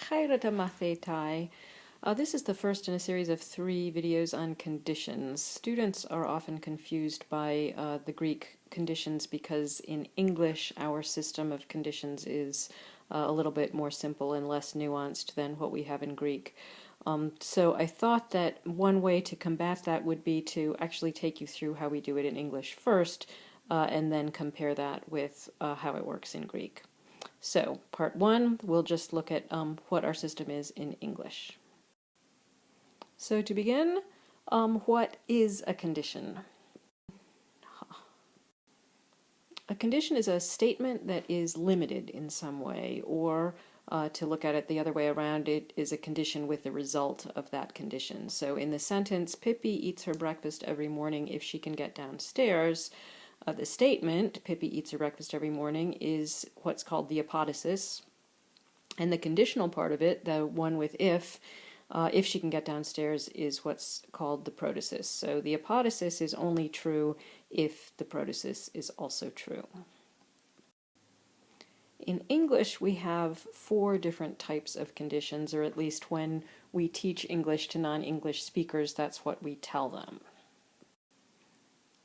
Khairata Mathetai. This is the first in a series of 3 videos on conditions. Students are often confused by the Greek conditions because in English our system of conditions is a little bit more simple and less nuanced than what we have in Greek. So I thought that one way to combat that would be to actually take you through how we do it in English first, and then compare that with how it works in Greek. So, part 1, we'll just look at what our system is in English. So to begin, what is a condition? A condition is a statement that is limited in some way, or to look at it the other way around, it is a condition with the result of that condition. So in the sentence, Pippi eats her breakfast every morning if she can get downstairs, the statement, Pippi eats her breakfast every morning, is what's called the apodosis. And the conditional part of it, the one with if she can get downstairs, is what's called the protasis. So the apodosis is only true if the protasis is also true. In English, we have 4 different types of conditions, or at least when we teach English to non-English speakers, that's what we tell them.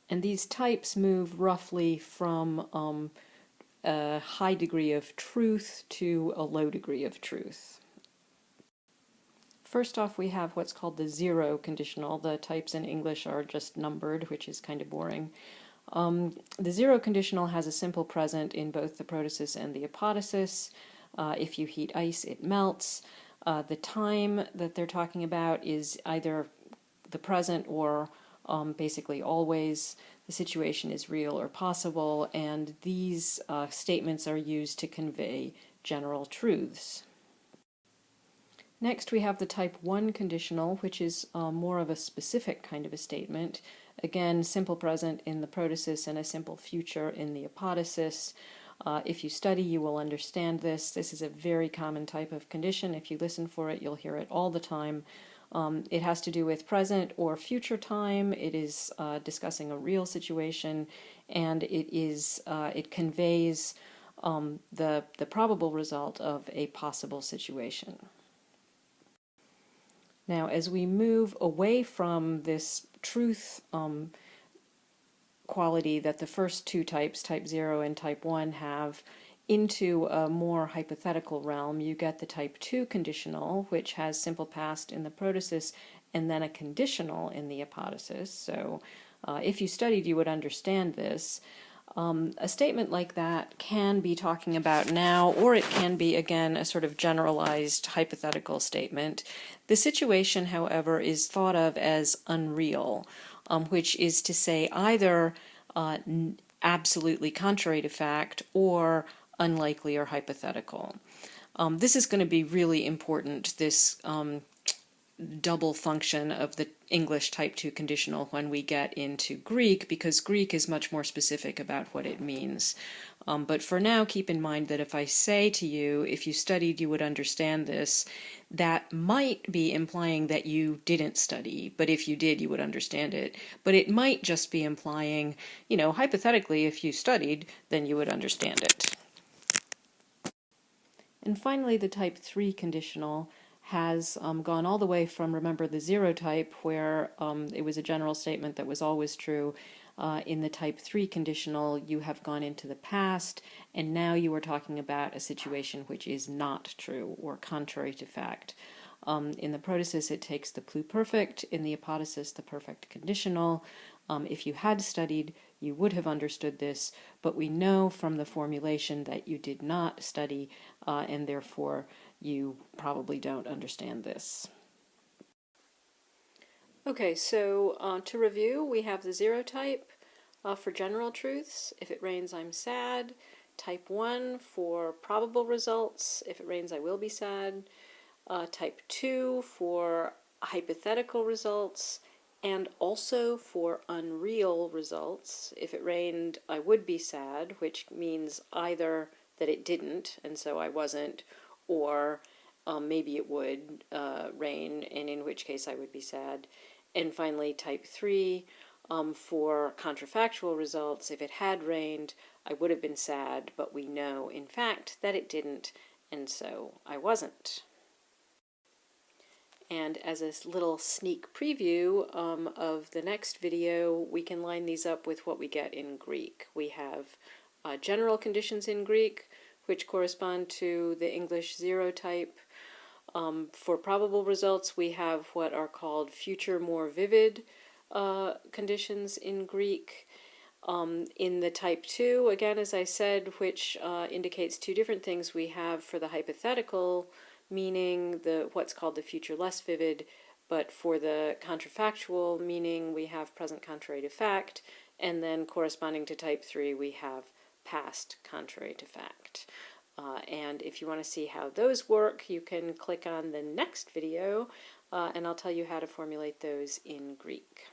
And these types move roughly from a high degree of truth to a low degree of truth. First off, we have what's called the zero conditional. The types in English are just numbered, which is kind of boring. The zero conditional has a simple present in both the protasis and the apodosis. If you heat ice, it melts. The time that they're talking about is either the present or basically always. The situation is real or possible, and these statements are used to convey general truths. Next, we have the type 1 conditional, which is more of a specific kind of a statement. Again, simple present in the protasis and a simple future in the apodosis. If you study, you will understand this. This is a very common type of condition. If you listen for it, you'll hear it all the time. It has to do with present or future time. It is discussing a real situation, and it conveys the probable result of a possible situation. Now, as we move away from this truth quality that the first 2 types, type 0 and type 1, have, into a more hypothetical realm, you get the type 2 conditional, which has simple past in the protasis and then a conditional in the apodosis. So if you studied, you would understand this. A statement like that can be talking about now, or it can be, again, a sort of generalized hypothetical statement. The situation, however, is thought of as unreal, which is to say either absolutely contrary to fact or unlikely or hypothetical. This is going to be really important, this double function of the English type 2 conditional when we get into Greek, because Greek is much more specific about what it means. But for now, keep in mind that if I say to you, if you studied, you would understand this, that might be implying that you didn't study, but if you did, you would understand it. But it might just be implying, hypothetically, if you studied, then you would understand it. And finally, the type 3 conditional has gone all the way from, remember, the 0 type, where it was a general statement that was always true. In the type 3 conditional, you have gone into the past, and now you are talking about a situation which is not true or contrary to fact. In the protasis, it takes the pluperfect. In the apodosis, the perfect conditional. If you had studied, you would have understood this, but we know from the formulation that you did not study, and therefore you probably don't understand this. Okay, so to review, we have the 0 type for general truths. If it rains, I'm sad. Type 1 for probable results. If it rains, I will be sad. Type 2 for hypothetical results, and also for unreal results. If it rained, I would be sad, which means either that it didn't, and so I wasn't, or maybe it would rain, and in which case I would be sad. And finally, type 3 for contrafactual results. If it had rained, I would have been sad, but we know, in fact, that it didn't, and so I wasn't. And as a little sneak preview of the next video, we can line these up with what we get in Greek. We have general conditions in Greek, which correspond to the English zero type. For probable results, we have what are called future more vivid conditions in Greek. In the type 2, again, as I said, which indicates two different things, we have for the hypothetical, meaning what's called the future less vivid, but for the contrafactual, meaning we have present contrary to fact, and then corresponding to type 3, we have past contrary to fact. And if you want to see how those work, you can click on the next video, and I'll tell you how to formulate those in Greek.